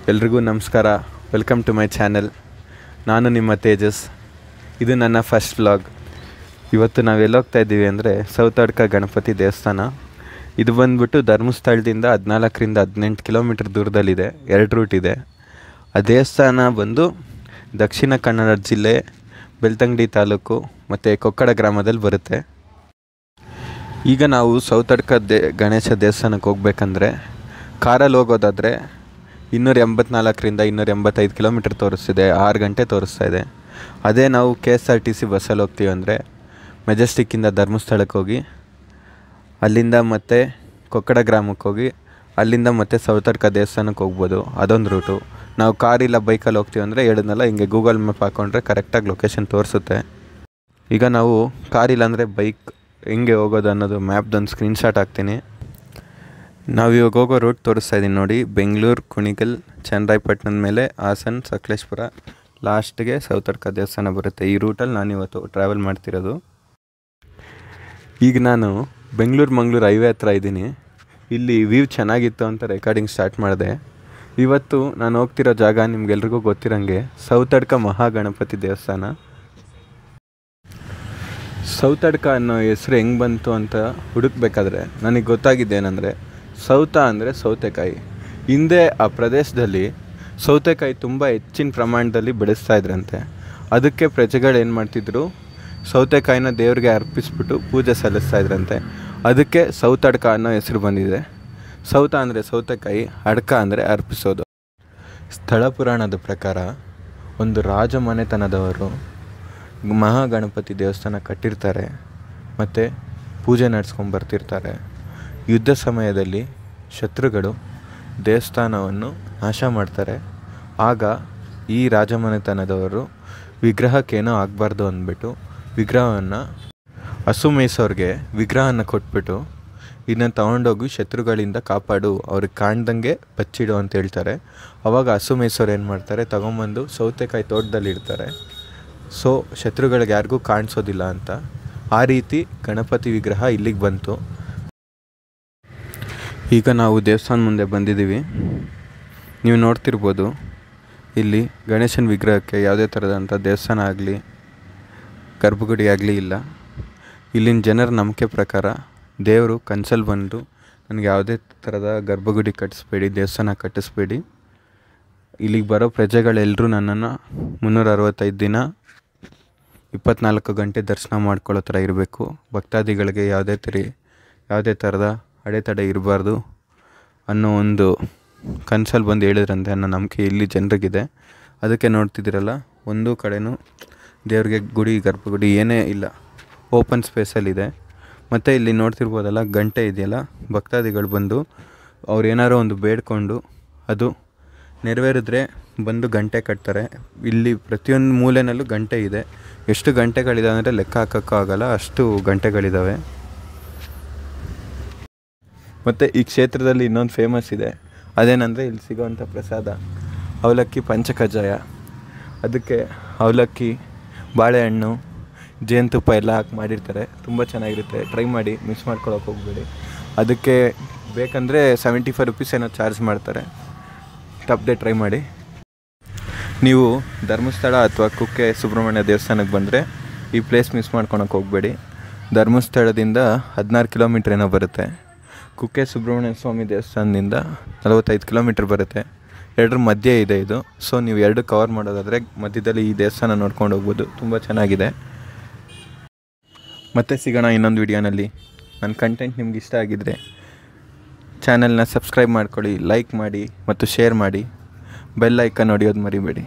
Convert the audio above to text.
ಎಲ್ರಿಗೂ ನಮಸ್ಕಾರ. Welcome to my channel. ನಾನು ನಿಮ್ಮ ತೇಜಸ್. ಇದು ನನ್ನ ಫಸ್ಟ್ ವ್ಲಾಗ್. ಇವತ್ತು ನಾವು ಎಲ್ಲೋಗ್ತಾ ಇದ್ದೀವಿ ಅಂದರೆ ಸೌತಡ್ಕ ಗಣಪತಿ ದೇವಸ್ಥಾನ. ಇದು ಬಂದುಬಿಟ್ಟು ಧರ್ಮಸ್ಥಳದಿಂದ 14ರಿಂದ 18 ಕಿಲೋಮೀಟರ್ ದೂರದಲ್ಲಿದೆ. 2 ರೂಟ್ ಇದೆ. ಆ ದೇವಸ್ಥಾನ ಬಂದು ದಕ್ಷಿಣ ಕನ್ನಡ ಜಿಲ್ಲೆ ಬೆಳ್ತಂಗಡಿ ತಾಲೂಕು ಮತ್ತು ಕೊಕ್ಕಡ ಗ್ರಾಮದಲ್ಲಿ ಬರುತ್ತೆ. ಈಗ ನಾವು ಸೌತಡ್ಕ ಗಣೇಶ ದೇವಸ್ಥಾನಕ್ಕೆ ಹೋಗ್ಬೇಕಂದ್ರೆ ಕಾರಲ್ಲಿ ಹೋಗೋದಾದರೆ 284ರಿಂದ 285 ಕಿಲೋಮೀಟರ್ ತೋರಿಸ್ತಿದೆ. 6 ಗಂಟೆ ತೋರಿಸ್ತಾ ಇದೆ. ಅದೇ ನಾವು KSRTC ಬಸ್ಸಲ್ಲಿ ಹೋಗ್ತೀವಿ ಅಂದರೆ ಮೆಜೆಸ್ಟಿಕ್ಕಿಂದ ಧರ್ಮಸ್ಥಳಕ್ಕೆ ಹೋಗಿ ಅಲ್ಲಿಂದ ಮತ್ತೆ ಕೊಕ್ಕಡ ಗ್ರಾಮಕ್ಕೆ ಹೋಗಿ ಅಲ್ಲಿಂದ ಮತ್ತೆ ಸೌತಡ್ಕ ದೇವಸ್ಥಾನಕ್ಕೆ ಹೋಗ್ಬೋದು. ಅದೊಂದು ರೂಟು. ನಾವು ಕಾರಿಲ್ಲ ಬೈಕಲ್ಲಿ ಹೋಗ್ತೀವಿ ಅಂದರೆ ಹೇಳಿದ್ನಲ್ಲ, ಹಿಂಗೆ ಗೂಗಲ್ ಮ್ಯಾಪ್ ಹಾಕ್ಕೊಂಡ್ರೆ ಕರೆಕ್ಟಾಗಿ ಲೊಕೇಶನ್ ತೋರಿಸುತ್ತೆ. ಈಗ ನಾವು ಕಾರಿಲ್ಲ ಅಂದರೆ ಬೈಕ್ ಹೆಂಗೆ ಹೋಗೋದು ಅನ್ನೋದು ಮ್ಯಾಪ್ದೊಂದು ಸ್ಕ್ರೀನ್ಶಾಟ್ ಹಾಕ್ತೀನಿ. ನಾವು ಇವಾಗ ಹೋಗೋ ರೂಟ್ ತೋರಿಸ್ತಾ ಇದ್ದೀನಿ ನೋಡಿ. ಬೆಂಗಳೂರು, ಕುಣಿಗಲ್, ಚನ್ನರಾಯಪಟ್ಟಣದ ಮೇಲೆ ಹಾಸನ, ಸಕಲೇಶಪುರ, ಲಾಸ್ಟ್ಗೆ ಸೌತಡ್ಕ ದೇವಸ್ಥಾನ ಬರುತ್ತೆ. ಈ ರೂಟಲ್ಲಿ ನಾನು ಇವತ್ತು ಟ್ರಾವೆಲ್ ಮಾಡ್ತಿರೋದು. ಈಗ ನಾನು ಬೆಂಗಳೂರು ಹೈವೇ ಹತ್ರ ಇದ್ದೀನಿ. ಇಲ್ಲಿ ವ್ಯೂ ಚೆನ್ನಾಗಿತ್ತು ಅಂತ ರೆಕಾರ್ಡಿಂಗ್ ಸ್ಟಾರ್ಟ್ ಮಾಡಿದೆ. ಇವತ್ತು ನಾನು ಹೋಗ್ತಿರೋ ಜಾಗ ನಿಮ್ಗೆಲ್ರಿಗೂ ಗೊತ್ತಿರೋಂಗೆ ಸೌತಡ್ಕ ಮಹಾಗಣಪತಿ ದೇವಸ್ಥಾನ. ಸೌತಡ್ಕ ಅನ್ನೋ ಹೆಸರು ಹೆಂಗೆ ಬಂತು ಅಂತ ಹುಡುಕ್ಬೇಕಾದ್ರೆ ನನಗೆ ಗೊತ್ತಾಗಿದ್ದೇನೆಂದರೆ, ಸೌತ ಅಂದರೆ ಸೌತೆಕಾಯಿ. ಹಿಂದೆ ಆ ಪ್ರದೇಶದಲ್ಲಿ ಸೌತೆಕಾಯಿ ತುಂಬ ಹೆಚ್ಚಿನ ಪ್ರಮಾಣದಲ್ಲಿ ಬೆಳೆಸ್ತಾ ಇದ್ರಂತೆ. ಅದಕ್ಕೆ ಪ್ರಜೆಗಳು ಏನು ಮಾಡ್ತಿದ್ರು, ಸೌತೆಕಾಯಿನ ದೇವರಿಗೆ ಅರ್ಪಿಸ್ಬಿಟ್ಟು ಪೂಜೆ ಸಲ್ಲಿಸ್ತಾ ಇದ್ರಂತೆ. ಅದಕ್ಕೆ ಸೌತಡ್ಕ ಅನ್ನೋ ಹೆಸರು ಬಂದಿದೆ. ಸೌತ ಅಂದರೆ ಸೌತೆಕಾಯಿ, ಅಡ್ಕ ಅಂದರೆ ಅರ್ಪಿಸೋದು. ಸ್ಥಳ ಪುರಾಣದ ಪ್ರಕಾರ ಒಂದು ರಾಜಮನೆತನದವರು ಮಹಾಗಣಪತಿ ದೇವಸ್ಥಾನ ಕಟ್ಟಿರ್ತಾರೆ ಮತ್ತು ಪೂಜೆ ನಡೆಸ್ಕೊಂಬರ್ತಿರ್ತಾರೆ. ಯುದ್ಧ ಸಮಯದಲ್ಲಿ ಶತ್ರುಗಳು ದೇವಸ್ಥಾನವನ್ನು ನಾಶ ಮಾಡ್ತಾರೆ. ಆಗ ಈ ರಾಜಮನೆತನದವರು ವಿಗ್ರಹಕ್ಕೇನೋ ಆಗಬಾರ್ದು ಅಂದ್ಬಿಟ್ಟು ವಿಗ್ರಹವನ್ನು ಹಸು ಮೇಯಿಸೋರಿಗೆ ವಿಗ್ರಹನ ಕೊಟ್ಬಿಟ್ಟು ಇದನ್ನು ತೊಗೊಂಡೋಗಿ ಶತ್ರುಗಳಿಂದ ಕಾಪಾಡು, ಅವ್ರಿಗೆ ಕಾಣ್ದಂಗೆ ಬಚ್ಚಿಡು ಅಂತ ಹೇಳ್ತಾರೆ. ಅವಾಗ ಹಸು ಮೇಯಿಸೋರು ಏನು ಮಾಡ್ತಾರೆ, ತೊಗೊಂಬಂದು ಸೌತೆಕಾಯಿ ತೋಟದಲ್ಲಿ ಇಡ್ತಾರೆ. ಸೊ ಶತ್ರುಗಳಿಗೆ ಯಾರಿಗೂ ಕಾಣಿಸೋದಿಲ್ಲ ಅಂತ. ಆ ರೀತಿ ಗಣಪತಿ ವಿಗ್ರಹ ಇಲ್ಲಿಗೆ ಬಂತು. ಈಗ ನಾವು ದೇವಸ್ಥಾನ ಮುಂದೆ ಬಂದಿದ್ದೀವಿ. ನೀವು ನೋಡ್ತಿರ್ಬೋದು, ಇಲ್ಲಿ ಗಣೇಶನ ವಿಗ್ರಹಕ್ಕೆ ಯಾವುದೇ ಥರದಂಥ ದೇವಸ್ಥಾನ ಆಗಲಿ ಗರ್ಭಗುಡಿ ಆಗಲಿ ಇಲ್ಲ. ಇಲ್ಲಿನ ಜನರ ನಂಬಿಕೆ ಪ್ರಕಾರ ದೇವರು ಕನ್ಸಲ್ಲಿ ಬಂದು ನನಗೆ ಯಾವುದೇ ಥರದ ಗರ್ಭಗುಡಿ ಕಟ್ಟಿಸ್ಬೇಡಿ, ದೇವಸ್ಥಾನ ಕಟ್ಟಿಸ್ಬೇಡಿ, ಇಲ್ಲಿಗೆ ಬರೋ ಪ್ರಜೆಗಳೆಲ್ಲರೂ ನನ್ನನ್ನು 365 ದಿನ 24 ಗಂಟೆ ದರ್ಶನ ಮಾಡ್ಕೊಳ್ಳೋ ಥರ ಇರಬೇಕು, ಭಕ್ತಾದಿಗಳಿಗೆ ಯಾವುದೇ ಥರದ ಅಡೆತಡೆ ಇರಬಾರ್ದು ಅನ್ನೋ ಒಂದು ಕನ್ಸಲ್ಲಿ ಬಂದು ಹೇಳಿದ್ರಂತೆ ಅನ್ನೋ ನಂಬಿಕೆ ಇಲ್ಲಿ ಜನರಿಗಿದೆ. ಅದಕ್ಕೆ ನೋಡ್ತಿದ್ದೀರಲ್ಲ, ಒಂದೂ ಕಡೆನೂ ದೇವ್ರಿಗೆ ಗುಡಿ ಗರ್ಭಗುಡಿ ಏನೇ ಇಲ್ಲ, ಓಪನ್ ಸ್ಪೇಸಲ್ಲಿದೆ. ಮತ್ತು ಇಲ್ಲಿ ನೋಡ್ತಿರ್ಬೋದಲ್ಲ, ಗಂಟೆ ಇದೆಯಲ್ಲ, ಭಕ್ತಾದಿಗಳು ಬಂದು ಅವ್ರು ಏನಾರೋ ಒಂದು ಬೇಡ್ಕೊಂಡು ಅದು ನೆರವೇರಿದ್ರೆ ಬಂದು ಗಂಟೆ ಕಟ್ತಾರೆ. ಇಲ್ಲಿ ಪ್ರತಿಯೊಂದು ಮೂಲೆಯಲ್ಲೂ ಗಂಟೆ ಇದೆ. ಎಷ್ಟು ಗಂಟೆಗಳಿದೆ ಅಂದರೆ ಲೆಕ್ಕ ಹಾಕೋಕ್ಕೂ ಆಗಲ್ಲ, ಅಷ್ಟು ಗಂಟೆಗಳಿದ್ದಾವೆ. ಮತ್ತು ಈ ಕ್ಷೇತ್ರದಲ್ಲಿ ಇನ್ನೊಂದು ಫೇಮಸ್ ಇದೆ. ಅದೇನೆಂದರೆ ಇಲ್ಲಿ ಸಿಗೋವಂಥ ಪ್ರಸಾದ ಅವಲಕ್ಕಿ ಪಂಚಕಜ್ಜಾಯ. ಅದಕ್ಕೆ ಅವಲಕ್ಕಿ, ಬಾಳೆಹಣ್ಣು, ಜೇನುತುಪ್ಪ ಎಲ್ಲ ಹಾಕಿ ಮಾಡಿರ್ತಾರೆ. ತುಂಬ ಚೆನ್ನಾಗಿರುತ್ತೆ. ಟ್ರೈ ಮಾಡಿ, ಮಿಸ್ ಮಾಡ್ಕೊಳ್ಳೋಕೆ ಹೋಗಬೇಡಿ. ಅದಕ್ಕೆ ಬೇಕಂದರೆ 75 ರೂಪೀಸ್ ಏನೋ ಚಾರ್ಜ್ ಮಾಡ್ತಾರೆ. ತಪ್ಪದೆ ಟ್ರೈ ಮಾಡಿ. ನೀವು ಧರ್ಮಸ್ಥಳ ಅಥವಾ ಕುಕ್ಕೆ ಸುಬ್ರಹ್ಮಣ್ಯ ದೇವಸ್ಥಾನಕ್ಕೆ ಬಂದರೆ ಈ ಪ್ಲೇಸ್ ಮಿಸ್ ಮಾಡ್ಕೊಳಕ್ಕೆ ಹೋಗಬೇಡಿ. ಧರ್ಮಸ್ಥಳದಿಂದ 16 ಕಿಲೋಮೀಟ್ರ್ ಏನೋ ಬರುತ್ತೆ. ಕುಕ್ಕೆ ಸುಬ್ರಹ್ಮಣ್ಯ ಸ್ವಾಮಿ ದೇವಸ್ಥಾನದಿಂದ 45 ಕಿಲೋಮೀಟ್ರ್ ಬರುತ್ತೆ. 2 ಮಧ್ಯೆ ಇದೆ ಇದು. ಸೊ ನೀವು 2 ಕವರ್ ಮಾಡೋದಾದರೆ ಮಧ್ಯದಲ್ಲಿ ಈ ದೇವಸ್ಥಾನ ನೋಡ್ಕೊಂಡು ಹೋಗ್ಬೋದು. ತುಂಬ ಚೆನ್ನಾಗಿದೆ. ಮತ್ತೆ ಸಿಗೋಣ ಇನ್ನೊಂದು ವಿಡಿಯೋನಲ್ಲಿ. ನನ್ನ ಕಂಟೆಂಟ್ ನಿಮ್ಗೆ ಇಷ್ಟ ಆಗಿದ್ದರೆ ಚಾನಲ್ನ ಸಬ್ಸ್ಕ್ರೈಬ್ ಮಾಡ್ಕೊಳ್ಳಿ, ಲೈಕ್ ಮಾಡಿ ಮತ್ತು ಶೇರ್ ಮಾಡಿ. ಬೆಲ್ ಐಕನ್ ಹೊಡೆಯೋದು ಮರಿಬೇಡಿ.